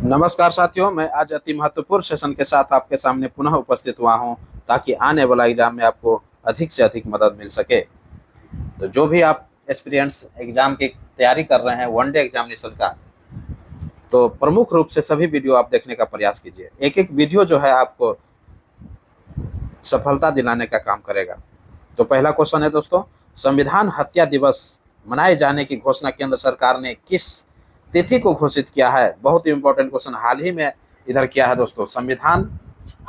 नमस्कार साथियों, मैं आज अति महत्वपूर्ण सेशन के साथ आपके सामने पुनः उपस्थित हुआ हूं ताकि आने वाला एग्जाम में आपको अधिक से अधिक मदद मिल सके। तो जो भी आप एक्सपीरियंस एग्जाम की तैयारी कर रहे हैं वनडे एग्जामिनेशन का, तो प्रमुख रूप से सभी वीडियो आप देखने का प्रयास कीजिए। एक एक वीडियो जो है आपको सफलता दिलाने का काम करेगा। तो पहला क्वेश्चन है दोस्तों, संविधान हत्या दिवस मनाए जाने की घोषणा केंद्र सरकार ने किस तिथि को घोषित किया है? बहुत ही इंपॉर्टेंट क्वेश्चन हाल ही में इधर किया है दोस्तों। संविधान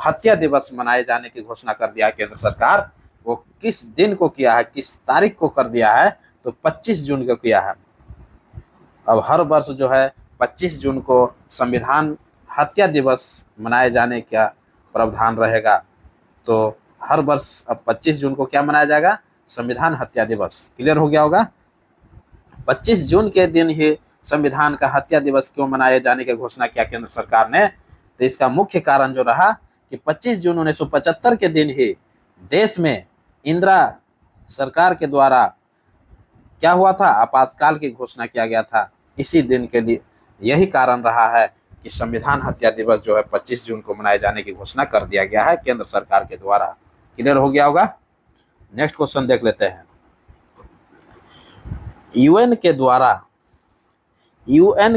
हत्या दिवस मनाए जाने की घोषणा कर दिया है केंद्र सरकार। वो किस दिन को किया है, किस तारीख को कर दिया है? तो 25 जून को किया है। अब हर वर्ष जो है 25 जून को संविधान हत्या दिवस मनाए जाने का प्रावधान रहेगा। तो हर वर्ष अब 25 जून को क्या मनाया जाएगा? संविधान हत्या दिवस। क्लियर हो गया होगा। 25 जून के दिन ही संविधान का हत्या दिवस क्यों मनाए जाने की घोषणा किया केंद्र सरकार ने? तो इसका मुख्य कारण जो रहा कि 25 जून 1975 के दिन ही देश में इंदिरा सरकार के द्वारा क्या हुआ था? आपातकाल की घोषणा किया गया था। इसी दिन के लिए यही कारण रहा है कि संविधान हत्या दिवस जो है 25 जून को मनाए जाने की घोषणा कर दिया गया है केंद्र सरकार के द्वारा। क्लियर हो गया होगा। नेक्स्ट क्वेश्चन देख लेते हैं। यूएन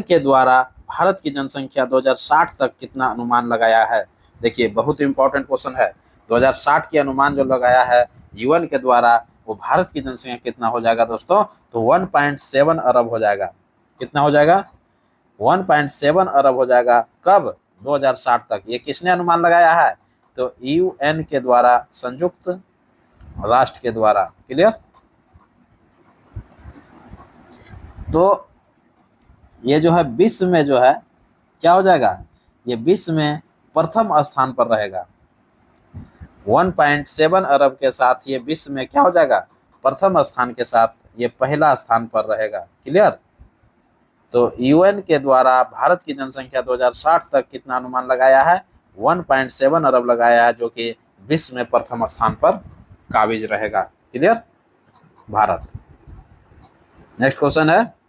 के द्वारा भारत की जनसंख्या 2060 तक कितना अनुमान लगाया है? देखिए, बहुत इंपॉर्टेंट क्वेश्चन है। 2060 की अनुमान जो लगाया है यूएन के द्वारा, वो भारत की जनसंख्या कितना हो जाएगा दोस्तों? तो 1.7 अरब हो जाएगा। कितना हो जाएगा? 1.7 अरब हो जाएगा। कब? 2060 तक। ये किसने अनुमान लगाया है? तो यूएन के द्वारा, संयुक्त राष्ट्र के द्वारा। क्लियर। तो ये जो है विश्व में जो है क्या हो जाएगा? ये विश्व में प्रथम स्थान पर रहेगा। 1.7 अरब के साथ ये विश्व में क्या हो जाएगा? प्रथम स्थान के साथ ये पहला स्थान पर रहेगा। क्लियर। तो यूएन के द्वारा भारत की जनसंख्या 2060 तक कितना अनुमान लगाया है? 1.7 अरब लगाया है, जो कि विश्व में प्रथम स्थान पर काबिज रहेगा। क्लियर। भारत। नेक्स्ट क्वेश्चन है,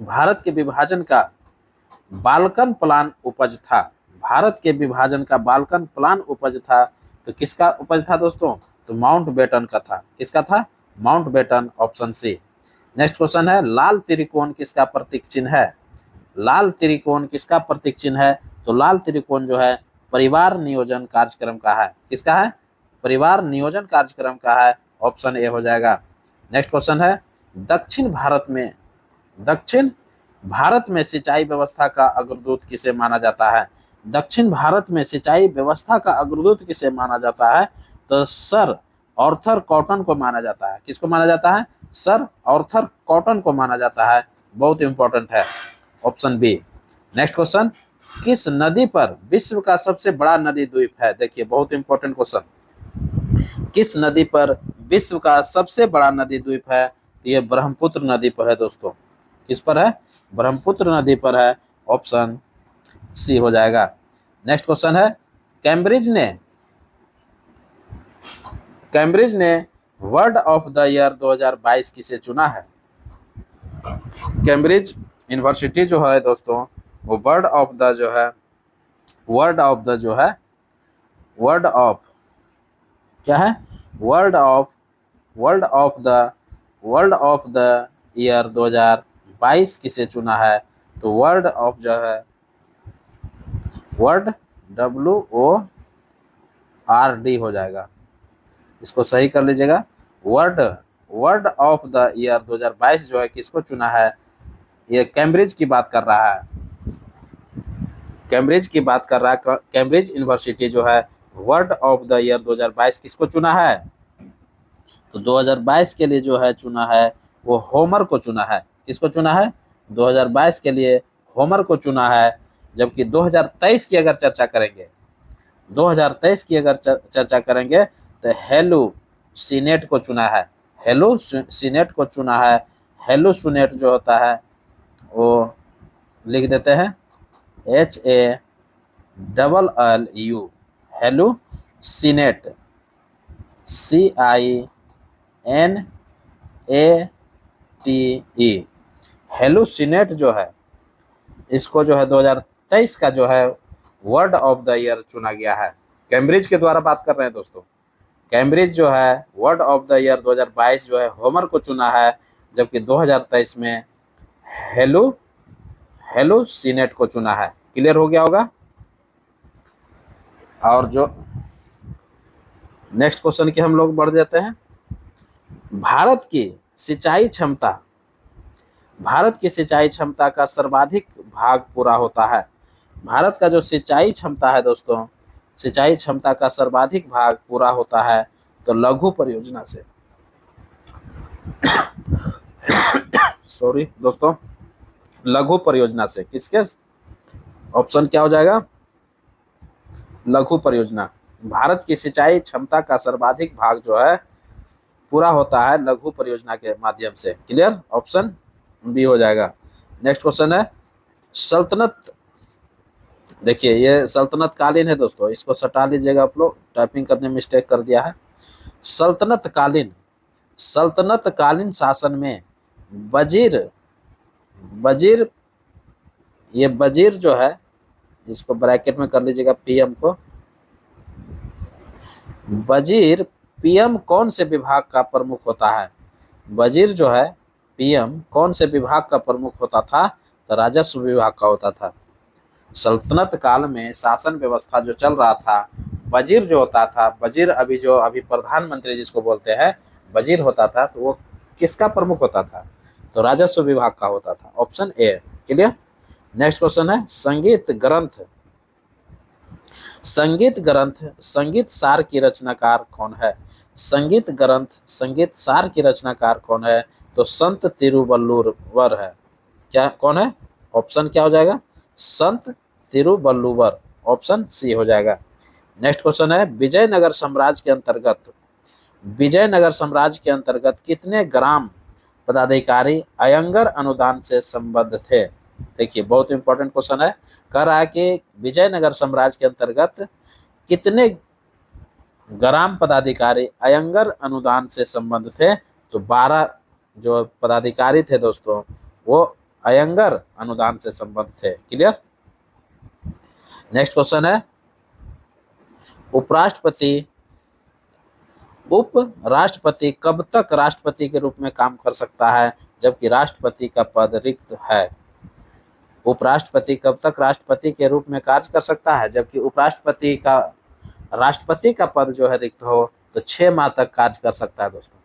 भारत के विभाजन का बाल्कन प्लान उपज था। भारत के विभाजन का बाल्कन प्लान उपज था। तो किसका उपज था दोस्तों? तो माउंटबेटन का था। किसका था? Mountbatten. Option C. Next question है, लाल त्रिकोण किसका प्रतीक चिन्ह है? लाल त्रिकोण किसका प्रतीक चिन्ह है? तो लाल त्रिकोण जो है परिवार नियोजन कार्यक्रम का है। किसका है? परिवार नियोजन कार्यक्रम का है। ऑप्शन ए हो जाएगा। नेक्स्ट क्वेश्चन है, दक्षिण भारत में सिंचाई व्यवस्था का अग्रदूत किसे माना जाता है? दक्षिण भारत में सिंचाई व्यवस्था का अग्रदूत किसे माना जाता है? तो सर आर्थर कॉटन को माना जाता है। किसको माना जाता है? सर आर्थर कॉटन को माना जाता है। बहुत इंपॉर्टेंट है। Option B. नेक्स्ट क्वेश्चन, किस नदी पर विश्व का सबसे बड़ा नदी द्वीप है? देखिए, बहुत इंपॉर्टेंट क्वेश्चन। किस नदी पर विश्व का सबसे बड़ा नदी द्वीप है? तो ये ब्रह्मपुत्र नदी पर है दोस्तों। किस पर है? ब्रह्मपुत्र नदी पर है। ऑप्शन सी हो जाएगा। नेक्स्ट क्वेश्चन है, कैम्ब्रिज ने वर्ड ऑफ द ईयर 2022 किसे चुना है? कैम्ब्रिज यूनिवर्सिटी जो है दोस्तों, वो वर्ड ऑफ क्या है? वर्ड ऑफ द ईयर 2022 किसे चुना है? तो वर्ड ऑफ जो है वर्ड WORD हो जाएगा। इसको सही कर लीजिएगा। वर्ड ऑफ द ईयर 2022 जो है किसको चुना है? ये कैम्ब्रिज की बात कर रहा है। कैम्ब्रिज यूनिवर्सिटी जो है वर्ड ऑफ द ईयर 2022 किसको चुना है? तो 2022 के लिए जो है चुना है वो होमर को चुना है। किसको चुना है? 2022 के लिए होमर को चुना है। जबकि 2023 की अगर चर्चा करेंगे तो हेलुसिनेट को चुना है। हेलुसिनेट जो होता है वो लिख देते हैं HALLU। Hallucinate CINATE। हेलुसिनेट जो है इसको जो है 2023 का जो है वर्ड ऑफ द ईयर चुना गया है। कैम्ब्रिज के द्वारा बात कर रहे हैं दोस्तों। कैम्ब्रिज जो है वर्ड ऑफ द ईयर 2022 जो है होमर को चुना है, जबकि 2023 में हेलो सीनेट को चुना है। क्लियर हो गया होगा। और जो नेक्स्ट क्वेश्चन की हम लोग बढ़ जाते हैं। भारत की सिंचाई क्षमता का सर्वाधिक भाग पूरा होता है। भारत का जो सिंचाई क्षमता है दोस्तों, सिंचाई क्षमता का सर्वाधिक भाग पूरा होता है तो लघु परियोजना से। सॉरी दोस्तों, लघु परियोजना से। किसके? ऑप्शन क्या हो जाएगा? लघु परियोजना। भारत की सिंचाई क्षमता का सर्वाधिक भाग जो है पूरा होता है लघु परियोजना के माध्यम से। क्लियर? ऑप्शन बी हो जाएगा। नेक्स्ट क्वेश्चन है सल्तनत। देखिए ये सल्तनत कालीन है दोस्तों, इसको सटा लीजिएगा आप लोग, टाइपिंग करने में मिस्टेक कर दिया है। सल्तनत कालीन शासन में वजीर ये वजीर जो है, इसको ब्रैकेट में कर लीजिएगा पीएम को। वजीर पीएम कौन से विभाग का प्रमुख होता है? वजीर जो है पीएम कौन से विभाग का प्रमुख होता था? तो राजस्व विभाग का होता था। सल्तनत काल में शासन व्यवस्था जो चल रहा था, वजीर जो होता था, वजीर अभी प्रधानमंत्री जिसको बोलते हैं वजीर होता था, तो वो किसका प्रमुख होता था? तो राजस्व विभाग का होता था। Option A. Clear? Next question है संगीत सार की रचनाकार कौन है? संगीत सार की रचनाकार कौन है? तो संत तिरुवल्लुवर है। क्या कौन है? ऑप्शन क्या हो जाएगा? संत तिरुवल्लुवर। ऑप्शन सी हो जाएगा। नेक्स्ट क्वेश्चन है विजयनगर साम्राज्य के अंतर्गत कितने ग्राम पदाधिकारी अयंगर अनुदान से संबद्ध थे? देखिए बहुत इंपॉर्टेंट क्वेश्चन है। कह रहा है कि विजयनगर साम्राज्य के अंतर्गत कितने ग्राम पदाधिकारी अयंगर अनुदान से संबद्ध थे? तो 12 जो पदाधिकारी थे दोस्तों वो अयंगर अनुदान से संबद्ध थे। क्लियर? नेक्स्ट क्वेश्चन है उपराष्ट्रपति कब तक राष्ट्रपति के रूप में काम कर सकता है जबकि राष्ट्रपति का पद रिक्त है? उपराष्ट्रपति कब तक राष्ट्रपति के रूप में कार्य कर सकता है जबकि राष्ट्रपति का पद जो है रिक्त हो? तो 6 माह तक कार्य कर सकता है दोस्तों।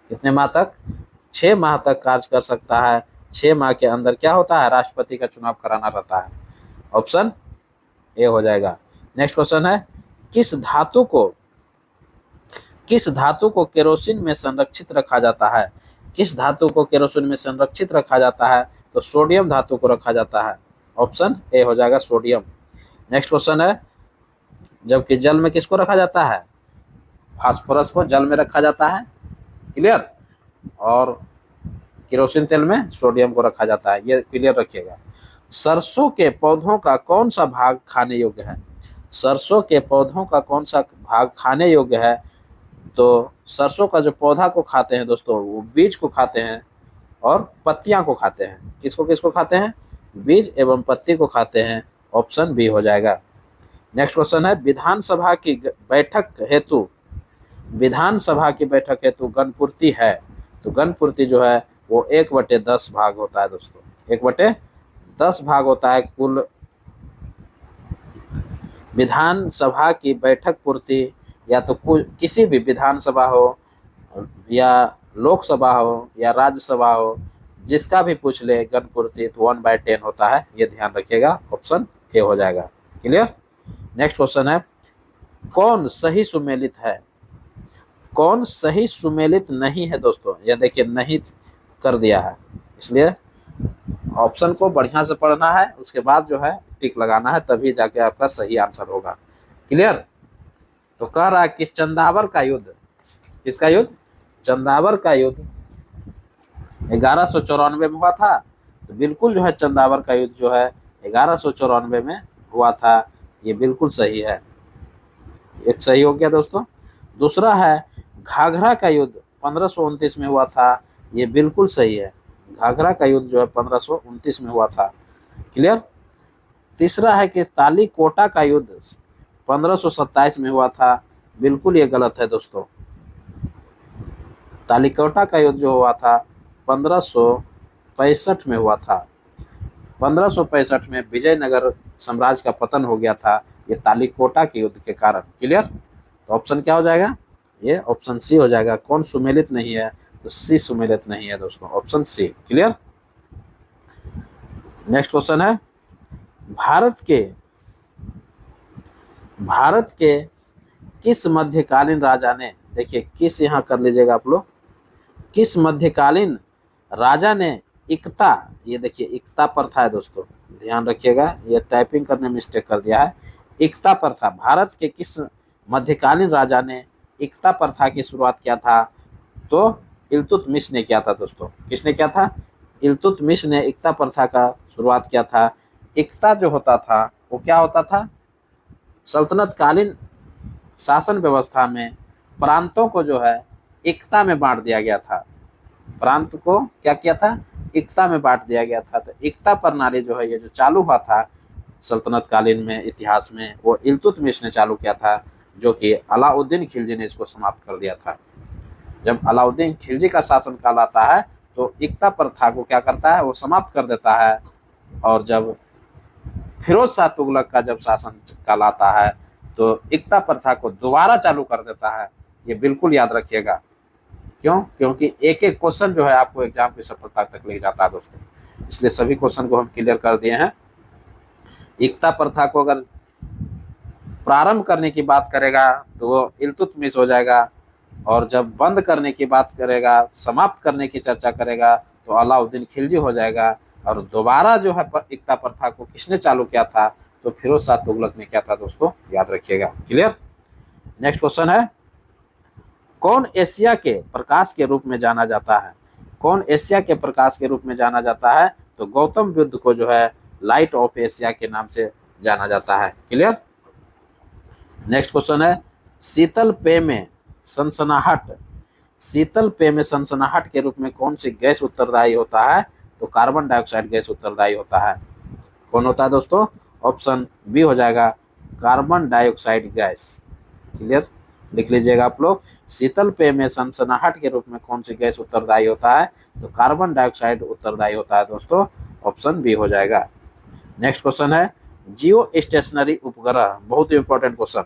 कितने माह तक? 6 माह तक कार्य कर सकता है। 6 माह के अंदर क्या होता है? राष्ट्रपति का चुनाव कराना रहता है। ऑप्शन ए हो जाएगा। नेक्स्ट क्वेश्चन है किस धातु को केरोसिन में संरक्षित रखा जाता है? किस धातु को केरोसिन में संरक्षित रखा जाता है? तो सोडियम धातु को रखा जाता है। ऑप्शन ए हो जाएगा सोडियम। नेक्स्ट क्वेश्चन है जबकि जल में किसको रखा जाता है? फास्फोरस को जल में रखा जाता है। क्लियर? और केरोसिन तेल में सोडियम को रखा जाता है। ये क्लियर रखिएगा। सरसों के पौधों का कौन सा भाग खाने योग्य है? सरसों के पौधों का कौन सा भाग खाने योग्य है? तो सरसों का जो पौधा को खाते हैं दोस्तों, वो बीज को खाते हैं और पत्तियां को खाते हैं। किसको खाते हैं? बीज एवं पत्ती को खाते हैं। ऑप्शन बी हो जाएगा। नेक्स्ट क्वेश्चन है विधानसभा की बैठक हेतु गणपूर्ति है। तो गणपूर्ति जो है वो 1/10 भाग होता है दोस्तों। 1/10 भाग होता है कुल विधानसभा की बैठक पूर्ति, या तो किसी भी विधानसभा हो या लोकसभा हो या राज्यसभा हो, जिसका भी पूछ ले गणपूर्ति तो 1/10 होता है। ये ध्यान रखिएगा। ऑप्शन ए हो जाएगा। क्लियर? नेक्स्ट क्वेश्चन है कौन सही सुमेलित है? कौन सही सुमेलित नहीं है दोस्तों? ये देखिए नहीं कर दिया है, इसलिए ऑप्शन को बढ़िया से पढ़ना है, उसके बाद जो है टिक लगाना है, तभी जाके आपका सही आंसर होगा। क्लियर? तो कह रहा है कि चंदावर का युद्ध, किसका युद्ध? चंदावर का युद्ध 1194 में हुआ था। तो बिल्कुल जो है चंदावर का युद्ध जो है 1194 में हुआ था। ये बिल्कुल सही है। एक सही हो गया दोस्तों। दूसरा है घाघरा का युद्ध 1529 में हुआ था। ये बिल्कुल सही है। घाघरा का युद्ध जो है 1529 में हुआ था। क्लियर? तीसरा है कि तालीकोटा का युद्ध 1527 में हुआ था। बिल्कुल ये गलत है दोस्तों। तालीकोटा का युद्ध जो हुआ था 1565 में हुआ था। 1565 में विजयनगर साम्राज्य का पतन हो गया था, ये तालीकोटा के युद्ध के कारण। क्लियर? तो ऑप्शन क्या हो जाएगा? ये ऑप्शन सी हो जाएगा। कौन सुमेलित नहीं है? तो सी सुमेलित नहीं है दोस्तों, option C. Clear? Next question है, भारत के किस मध्यकालीन राजा ने, देखिए किस यहाँ कर लीजिएगा आप लोग, किस मध्यकालीन राजा ने इकता, ये देखिए इकता प्रथा है दोस्तों, ध्यान रखिएगा, ये टाइपिंग करने में मिस्टेक कर दिया है। इकता प्रथा, भारत के किस मध्यकालीन राजा ने इकता प्रथा की शुरुआत किया था? तो इल्तुतमिश ने किया था दोस्तों। किसने किया था? इल्तुतमिश ने इकता प्रथा का शुरुआत किया था। इकता जो होता था वो क्या होता था? सल्तनत कालीन शासन व्यवस्था में प्रांतों को जो है एकता में बांट दिया गया था। प्रांत को क्या किया था? एकता में बांट दिया गया था। तो एकता प्रणाली जो है ये जो चालू हुआ था सल्तनत कालीन में इतिहास में, वो इल्तुतमिश ने चालू किया था, जो कि अलाउद्दीन खिलजी ने इसको समाप्त कर दिया था। जब अलाउद्दीन खिलजी का शासन काल आता है तो एकता प्रथा को क्या करता है? वो समाप्त कर देता है। और जब फिरोज शाह तुगलक का जब शासन काल आता है तो एकता प्रथा को दोबारा चालू कर देता है। ये बिल्कुल याद रखिएगा। क्यों? क्योंकि एक एक क्वेश्चन जो है आपको एग्जाम की सफलता तक ले जाता है दोस्तों, इसलिए सभी क्वेश्चन को हम क्लियर कर दिए हैं। एकता प्रथा को अगर प्रारंभ करने की बात करेगा तो वो इल्तुतमिश हो जाएगा, और जब बंद करने की बात करेगा, समाप्त करने की चर्चा करेगा तो अलाउद्दीन खिलजी हो जाएगा। और दोबारा जो है एकता प्रथा को किसने चालू किया था? तो फिरोज शाह तुगलक ने किया था दोस्तों, याद रखिएगा। क्लियर? नेक्स्ट क्वेश्चन है, कौन एशिया के प्रकाश के रूप में जाना जाता है? कौन एशिया के प्रकाश के रूप में जाना जाता है? तो गौतम बुद्ध को जो है लाइट ऑफ एशिया के नाम से जाना जाता है। क्लियर? नेक्स्ट क्वेश्चन है, शीतल पेय में सनसनाहट के रूप में कौन सी गैस उत्तरदायी होता है? तो कार्बन डाइऑक्साइड गैस उत्तरदायी होता है। कौन होता है दोस्तों? ऑप्शन बी हो जाएगा, कार्बन डाइऑक्साइड गैस। क्लियर? लिख लीजिएगा आप लोग, शीतल पेय में सनसनाहट के रूप में कौन सी गैस उत्तरदायी होता है? तो कार्बन डाइऑक्साइड उत्तरदायी होता है दोस्तों, ऑप्शन बी हो जाएगा। नेक्स्ट क्वेश्चन है, जियो स्टेशनरी उपग्रह, बहुत इंपॉर्टेंट क्वेश्चन।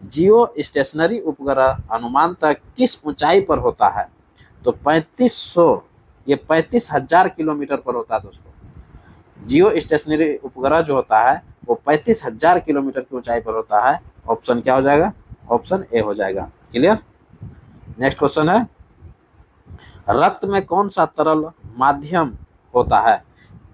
जियो स्टेशनरी उपग्रह अनुमानतः किस ऊंचाई पर होता है? तो 35,000 किलोमीटर पर होता है दोस्तों। जियो स्टेशनरी उपग्रह जो होता है वो 35,000 किलोमीटर की ऊंचाई पर होता है। ऑप्शन क्या हो जाएगा? ऑप्शन ए हो जाएगा। क्लियर? नेक्स्ट क्वेश्चन है, रक्त में कौन सा तरल माध्यम होता है?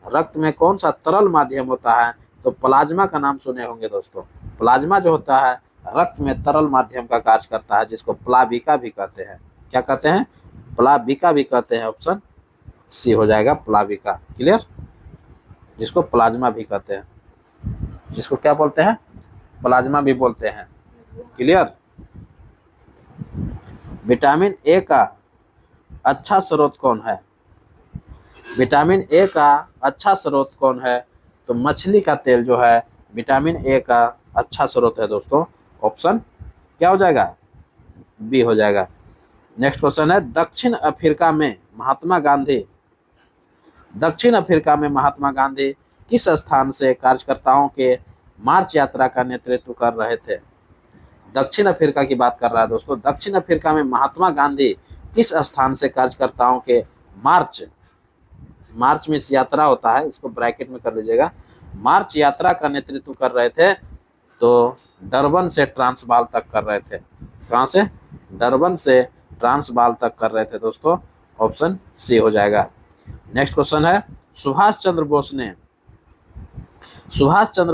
रक्त में कौन सा तरल माध्यम होता है? तो प्लाज्मा का नाम सुने होंगे दोस्तों। प्लाज्मा जो होता है रक्त में तरल माध्यम का कार्य करता है, जिसको प्लाविका भी कहते हैं। क्या कहते हैं? प्लाविका भी कहते हैं। ऑप्शन सी हो जाएगा, प्लाविका। क्लियर? जिसको प्लाज्मा भी कहते हैं, जिसको क्या बोलते हैं? प्लाज्मा भी बोलते हैं। क्लियर? विटामिन ए का अच्छा स्रोत कौन है? विटामिन ए का अच्छा स्रोत कौन है? तो मछली का तेल जो है विटामिन ए का अच्छा स्रोत है दोस्तों। ऑप्शन क्या हो जाएगा? बी हो जाएगा। नेक्स्ट क्वेश्चन है, दक्षिण अफ्रीका में महात्मा गांधी किस स्थान से कार्यकर्ताओं के मार्च यात्रा का नेतृत्व कर रहे थे? दक्षिण अफ्रीका की बात कर रहा है दोस्तों। दक्षिण अफ्रीका में महात्मा गांधी किस स्थान से कार्यकर्ताओं के मार्च में यात्रा होता है, इसको ब्रैकेट में कर लीजिएगा, मार्च यात्रा का नेतृत्व कर रहे थे? तो डरबन से ट्रांसवाल तक कर रहे थे। कहाँ से? डरबन से ट्रांसवाल तक कर रहे थे दोस्तों। ऑप्शन सी हो जाएगा। नेक्स्ट क्वेश्चन है, सुभाष चंद्र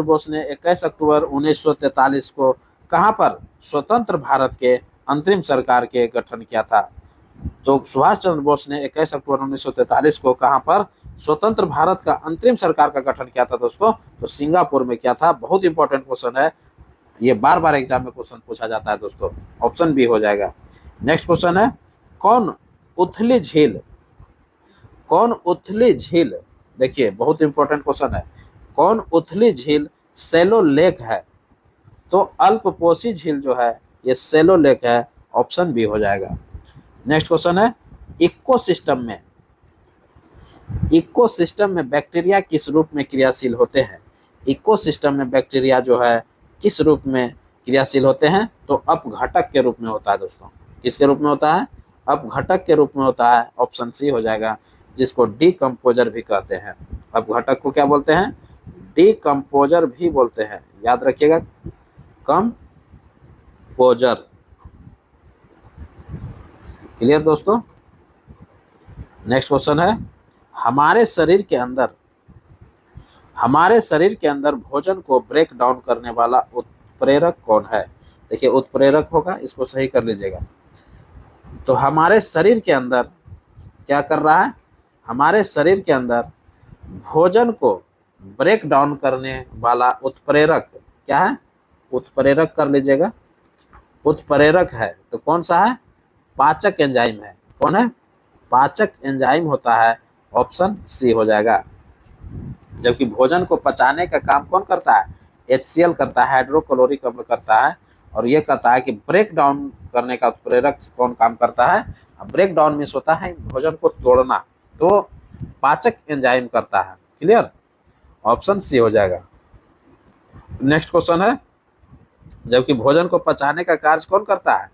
बोस ने 21 अक्टूबर 1943 को कहां पर स्वतंत्र भारत के अंतरिम सरकार के गठन किया था? तो सुभाष चंद्र बोस ने 21 अक्टूबर 1943 को कहां पर स्वतंत्र भारत का अंतरिम सरकार का गठन किया था दोस्तों? तो सिंगापुर में किया था। बहुत इंपॉर्टेंट क्वेश्चन है, ये बार बार एग्जाम में क्वेश्चन पूछा जाता है दोस्तों। ऑप्शन बी हो जाएगा। नेक्स्ट क्वेश्चन है, कौन उथली झील, देखिए बहुत इंपॉर्टेंट क्वेश्चन है, कौन उथली झील सेलो लेक है, तो अल्पपोषी झील जो है ये सेलो लेक है, ऑप्शन बी हो जाएगा। नेक्स्ट क्वेश्चन है, इकोसिस्टम में बैक्टीरिया किस रूप में क्रियाशील होते हैं? इकोसिस्टम में बैक्टीरिया जो है किस रूप में क्रियाशील होते हैं? तो अपघटक के रूप में होता है दोस्तों। किसके रूप में होता है? अपघटक के रूप में होता है, ऑप्शन सी हो जाएगा, जिसको डीकम्पोजर भी कहते हैं। अपघटक को क्या बोलते हैं? डीकम्पोजर भी बोलते हैं, याद रखिएगा, कंपोजर। क्लियर दोस्तों? नेक्स्ट क्वेश्चन है, हमारे शरीर के अंदर भोजन को ब्रेक डाउन करने वाला उत्प्रेरक कौन है? देखिए उत्प्रेरक होगा, इसको सही कर लीजिएगा। तो हमारे शरीर के अंदर क्या कर रहा है? हमारे शरीर के अंदर भोजन को ब्रेक डाउन करने वाला उत्प्रेरक क्या है? उत्प्रेरक कर लीजिएगा, उत्प्रेरक है तो कौन सा है? पाचक एंजाइम है। कौन है? पाचक एंजाइम होता है, ऑप्शन सी हो जाएगा। जबकि भोजन को पचाने का काम कौन करता है? HCl करता है, हाइड्रोक्लोरिक अम्ल करता है। और ये कहता है कि ब्रेक डाउन करने का उत्प्रेरक कौन काम करता है? ब्रेक डाउन मीन्स होता है भोजन को तोड़ना, तो पाचक एंजाइम करता है। क्लियर? ऑप्शन सी हो जाएगा। नेक्स्ट क्वेश्चन है, जबकि भोजन को पचाने का कार्य कौन करता है?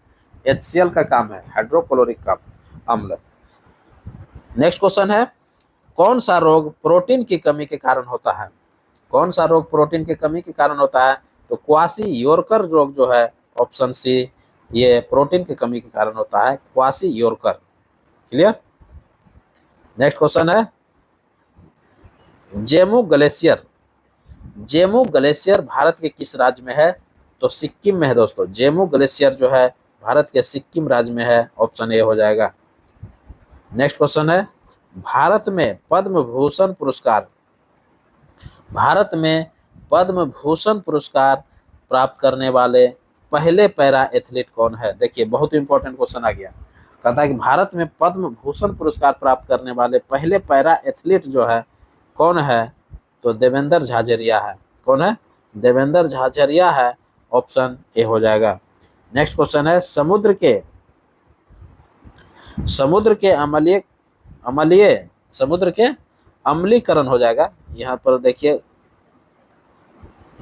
HCl का काम है, हाइड्रोक्लोरिक का अम्ल। नेक्स्ट क्वेश्चन है, कौन सा रोग प्रोटीन की कमी के कारण होता है? कौन सा रोग प्रोटीन की कमी के कारण होता है? तो क्वासी-योरकर रोग जो है, ऑप्शन सी, ये प्रोटीन की कमी के कारण होता है, क्वासी-योरकर। क्लियर? नेक्स्ट क्वेश्चन है, जेमू ग्लेशियर भारत के किस राज्य में है? तो सिक्किम में है दोस्तों। जेमू ग्लेशियर जो है भारत के सिक्किम राज्य में है, ऑप्शन ए हो जाएगा। नेक्स्ट क्वेश्चन है, भारत में पद्म भूषण पुरस्कार प्राप्त करने वाले पहले पैरा एथलीट कौन है? देखिए बहुत इंपॉर्टेंट क्वेश्चन आ गया। कहता है कि भारत में पद्म भूषण पुरस्कार प्राप्त करने वाले पहले पैरा एथलीट जो है कौन है? तो देवेंद्र झाझरिया है। कौन है? देवेंद्र झाझरिया है, ऑप्शन ए हो जाएगा। नेक्स्ट क्वेश्चन है, समुद्र के अम्लीकरण हो जाएगा। यहाँ पर देखिए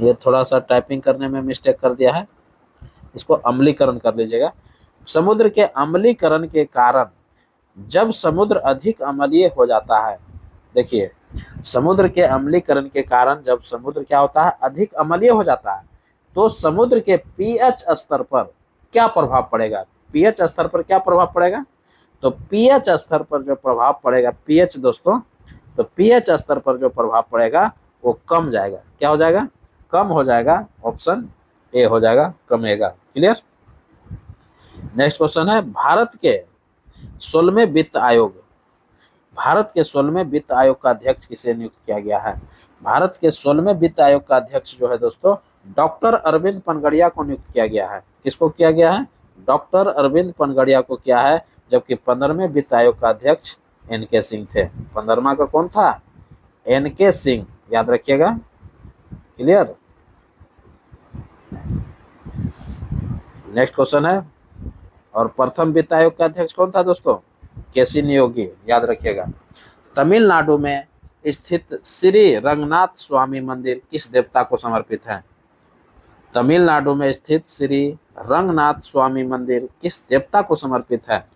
ये थोड़ा सा टाइपिंग करने में मिस्टेक कर दिया है, इसको अम्लीकरण कर लीजिएगा। समुद्र के अम्लीकरण के कारण जब समुद्र अधिक अम्लीय हो जाता है, देखिए समुद्र के अम्लीकरण के कारण जब समुद्र क्या होता है? अधिक अम्लीय हो जाता है, तो समुद्र के पीएच स्तर पर क्या प्रभाव पड़ेगा? पीएच स्तर पर क्या प्रभाव पड़ेगा? तो पीएच स्तर पर जो प्रभाव पड़ेगा, पीएच दोस्तों, तो पीएच स्तर पर जो प्रभाव पड़ेगा वो कम जाएगा। क्या हो जाएगा? कम हो जाएगा, ऑप्शन ए हो जाएगा, कमेगा। क्लियर? नेक्स्ट क्वेश्चन है, भारत के 16वें वित्त आयोग का अध्यक्ष किसे नियुक्त किया गया है? भारत के 16वें वित्त आयोग का अध्यक्ष जो है दोस्तों, डॉक्टर अरविंद पनगड़िया को नियुक्त किया गया है। किसको किया गया है? डॉक्टर अरविंद पनगड़िया को किया है। जबकि 15वें वित्त आयोग का अध्यक्ष NK सिंह थे। 15वां का कौन था? NK सिंह, याद रखिएगा। क्लियर? नेक्स्ट क्वेश्चन है, और प्रथम वित्त आयोग का अध्यक्ष कौन था दोस्तों? KC नियोगी, याद रखिएगा। तमिलनाडु में स्थित श्री रंगनाथ स्वामी मंदिर किस देवता को समर्पित है? तमिलनाडु में स्थित श्री रंगनाथ स्वामी मंदिर किस देवता को समर्पित है?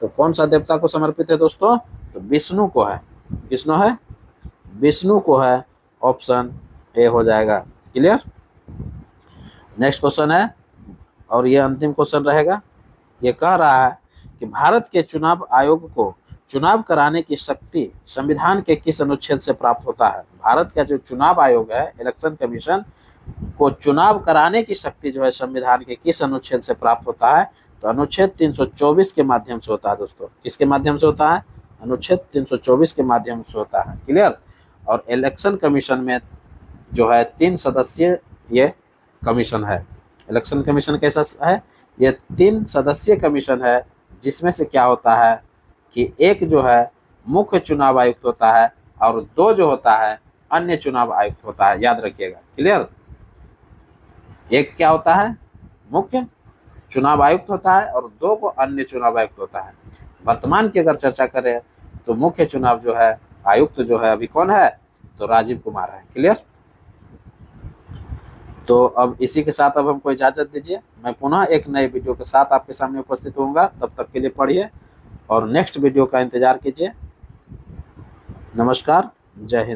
तो कौन सा देवता को समर्पित है दोस्तों? तो विष्णु को है। विष्णु को है, ऑप्शन ए हो जाएगा। क्लियर? नेक्स्ट क्वेश्चन है, और ये अंतिम क्वेश्चन रहेगा। ये कह रहा है कि भारत के चुनाव आयोग को चुनाव कराने की शक्ति संविधान के किस अनुच्छेद से प्राप्त होता है? भारत का जो चुनाव आयोग है, इलेक्शन कमीशन, को चुनाव कराने की शक्ति जो है संविधान के किस अनुच्छेद से प्राप्त होता है? तो अनुच्छेद 324 के माध्यम से होता है दोस्तों। किसके माध्यम से होता है? अनुच्छेद 324 के माध्यम से होता है। क्लियर? और इलेक्शन कमीशन में जो है 3 सदस्यीय ये कमीशन है। इलेक्शन कमीशन कैसा है? ये 3 सदस्यीय कमीशन है, जिसमें से क्या होता है कि एक जो है मुख्य चुनाव आयुक्त होता है और 2 जो होता है अन्य चुनाव आयुक्त होता है, याद रखिएगा। क्लियर? एक क्या होता है? मुख्य चुनाव आयुक्त होता है और 2 को अन्य चुनाव आयुक्त होता है। वर्तमान की अगर चर्चा करें तो मुख्य चुनाव जो है आयुक्त जो है अभी कौन है? तो राजीव कुमार है। क्लियर? तो अब इसी के साथ अब हमको इजाजत दीजिए। मैं पुनः एक नए वीडियो के साथ आपके सामने उपस्थित होऊंगा। तब तक के लिए पढ़िए और नेक्स्ट वीडियो का इंतजार कीजिए। नमस्कार, जय हिंद।